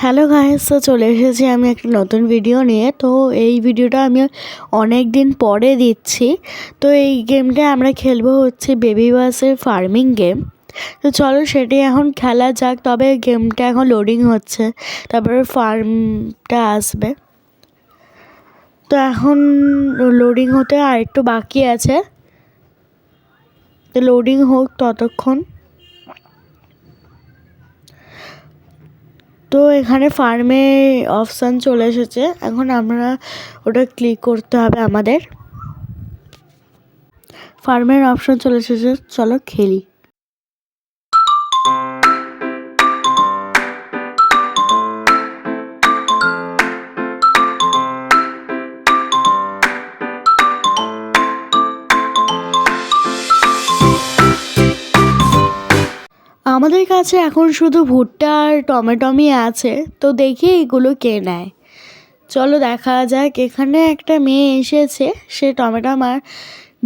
Hello guys, তো চলে এসেছি আমি একটা নতুন ভিডিও নিয়ে। তো এই ভিডিওটা আমি অনেক দিন পরে দিচ্ছি। তো এই গেমটা আমরা খেলবো হচ্ছে বেবি বাসের ফার্মিং গেম। তো চলো সেটি এখন খেলা যাক। তবে গেমটা এখন লোডিং হচ্ছে, তারপরে ফার্মটা আসবে। তো এখন লোডিং হতে আর একটু বাকি আছে, তো লোডিং হোক ততক্ষণ। তো এখানে ফার্মে অপশান চলে এসেছে, এখন আমরা ওটা ক্লিক করতে হবে। আমাদের ফার্মের অপশান চলে এসেছে, চলো খেলি। আমাদের কাছে এখন শুধু ভুট্টা আর টমেটোমি আছে, তো দেখি এগুলো কে নেয়। চলো দেখা যাক। এখানে একটা মেয়ে এসেছে, সে টমেটো আর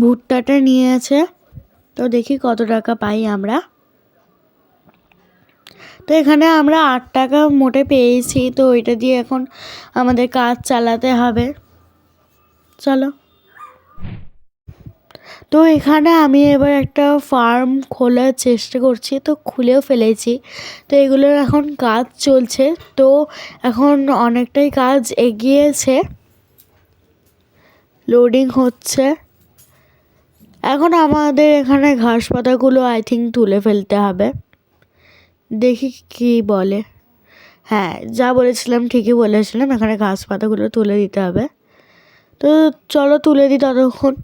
ভুট্টাটা নিয়েছে। তো দেখি কত টাকা পাই আমরা। তো এখানে আমরা 8 টাকা মোটে পেয়েছি, তো ওইটা দিয়ে এখন আমাদের কাজ চালাতে হবে। চলো। তো এখানে আমি এবার একটা ফার্ম খোলার চেষ্টা করছি, তো খুলেও ফেলেছি। তো এগুলোর এখন কাজ চলছে, তো এখন অনেকটাই কাজ এগিয়েছে, লোডিং হচ্ছে। এখন আমাদের এখানে ঘাস পাতাগুলো আই থিঙ্ক তুলে ফেলতে হবে। দেখি কি বলে। হ্যাঁ, যা বলেছিলাম ঠিকই বলেছিলাম, এখানে ঘাস পাতাগুলো তুলে দিতে হবে। তো চলো তুলে দিই ততক্ষণ।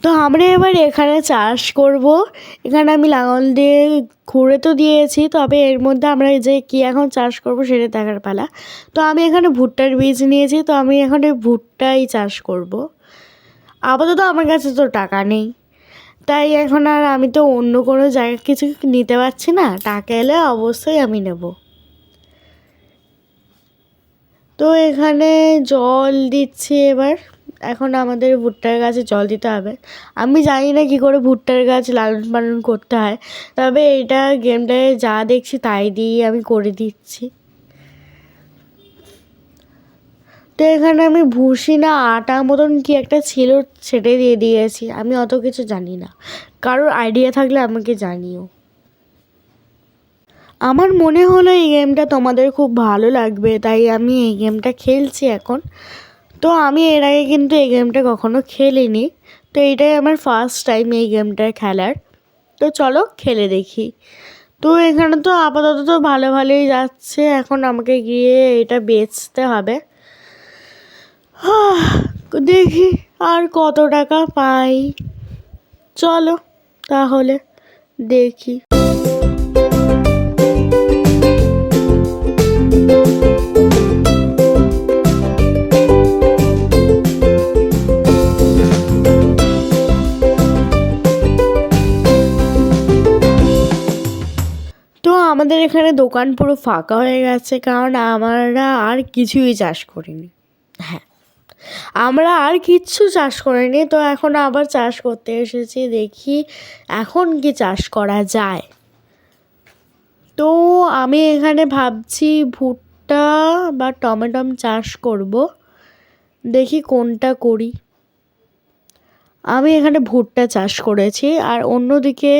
তো আমরা এবার এখানে চাষ করব। এখানে আমি লাঙল দিয়ে খুঁড়ে তো দিয়েছি, তবে এর মধ্যে আমরা যে কি এখন চাষ করব সেটা দেখার পালা। তো আমি এখানে ভুট্টার বীজ নিয়েছি, তো আমি এখানে ভুট্টাই চাষ করব। আপাতত আমার কাছে তো টাকা নেই, তাই এখন আর আমি তো অন্য কোনো জায়গায় কিছু নিতে পারছি না। টাকা এলে অবশ্যই আমি নেব। তো এখানে জল দিচ্ছি এবার। এখন আমাদের ভুট্টার গাছে জল দিতে হবে। আমি জানি না কী করে ভুট্টার গাছ লালন পালন করতে হয়, তবে এটা গেমটায় যা দেখছি তাই দিয়ে আমি করে দিচ্ছি। তো এখানে আমি ভুসি না আটা মতন কি একটা ছিল, সেটাই দিয়ে দিয়েছি। আমি অত কিছু জানি না, কারোর আইডিয়া থাকলে আমাকে জানিও। আমার মনে হলো এই গেমটা তোমাদের খুব ভালো লাগবে, তাই আমি এই গেমটা খেলছি এখন। তো আমি এর আগে কিন্তু এই গেমটা কখনো খেলিনি, তো এইটাই আমার ফার্স্ট টাইম এই গেমটা খেলার। তো চলো খেলে দেখি। তো এখানে তো আপাতত তো ভালো ভালোই যাচ্ছে, এখন আমাকে গিয়ে এটা বেচতে হবে। দেখি আর কত টাকা পাই। চলো তাহলে দেখি। তো আমাদের এখানে দোকান পুরো ফাঁকা হয়ে গেছে, কারণ আমরা আর কিছুই চাষ করিনি। হ্যাঁ, আমরা আর কিচ্ছু চাষ করিনি, তো এখন আবার চাষ করতে এসেছি। দেখি এখন কি চাষ করা যায়। তো আমি এখানে ভাবছি ভুট্টা বা টমেটম চাষ করব। দেখি কোনটা করি। আমি এখানে ভুট্টা চাষ করেছি, আর অন্যদিকে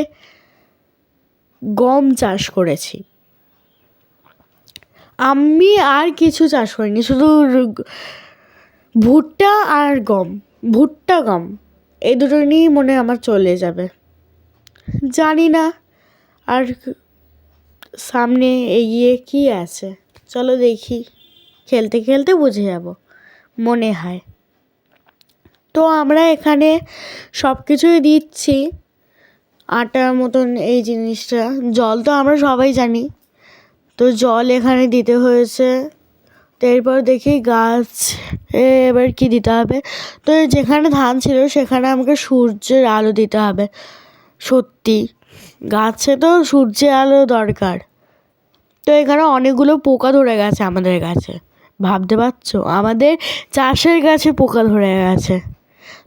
গম চাষ করেছি। আমি আর কিছু চাষ করিনি, শুধু ভুট্টা আর গম, ভুট্টা গম এই দুটো নিয়েই মনে আমার চলে যাবে। জানি না আর সামনে এগিয়ে কি আছে। চলো দেখি, খেলতে খেলতে বুঝে যাব মনে হয়। তো আমরা এখানে সব কিছুই দিচ্ছি, আটার মতন এই জিনিসটা। জল তো আমরা সবাই জানি, তো জল এখানে দিতে হয়েছে। তো এরপর দেখি গাছ এবার কি দিতে হবে। তো যেখানে ধান ছিল সেখানে আমাকে সূর্যের আলো দিতে হবে। সত্যি গাছে তো সূর্যের আলো দরকার। তো এখানে অনেকগুলো পোকা ধরে গেছে আমাদের গাছে, ভাবতে পারছো, আমাদের চাষের গাছে পোকা ধরে গেছে।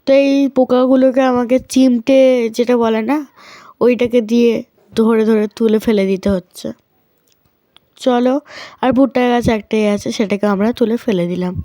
তো এই পোকাগুলোকে আমাকে চিমটে যেটা বলে না, ওইটাকে দিয়ে ধরে ধরে তুলে ফেলে দিতে হচ্ছে। চলো, আর ভুট্টা গাছ একটাই আছে, সেটাকে আমরা তুলে ফেলে দিলাম।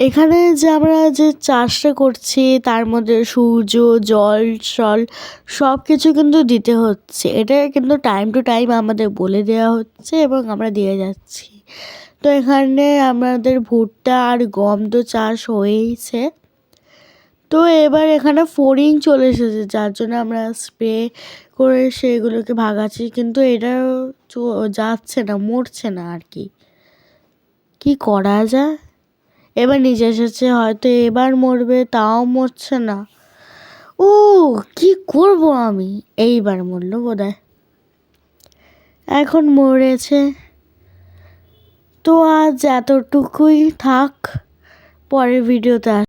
এখানে যে আমরা যে চাষটা করছি তার মধ্যে সূর্য, জল, সল সব কিছু কিন্তু দিতে হচ্ছে। এটা কিন্তু টাইম টু টাইম আমাদের বলে দেওয়া হচ্ছে এবং আমরা দিয়ে যাচ্ছি। তো এখানে আমাদের ভুট্টা আর গম তো চাষ হয়েইছে। তো এবার এখানে ফড়িং চলে এসেছে, যার জন্য আমরা স্প্রে করে সেগুলোকে ভাগাচ্ছি, কিন্তু এটা যাচ্ছে না, মরছে না আর কি। কি করা যায়? এবার নিচে এসেছে, হয়তো এবার মরবে, তাও মরছে না। ও, কি করব আমি? এইবার মরলো বোধহয়, এখন মরেছে। তো আজ এতটুকুই থাক, পরের ভিডিওতে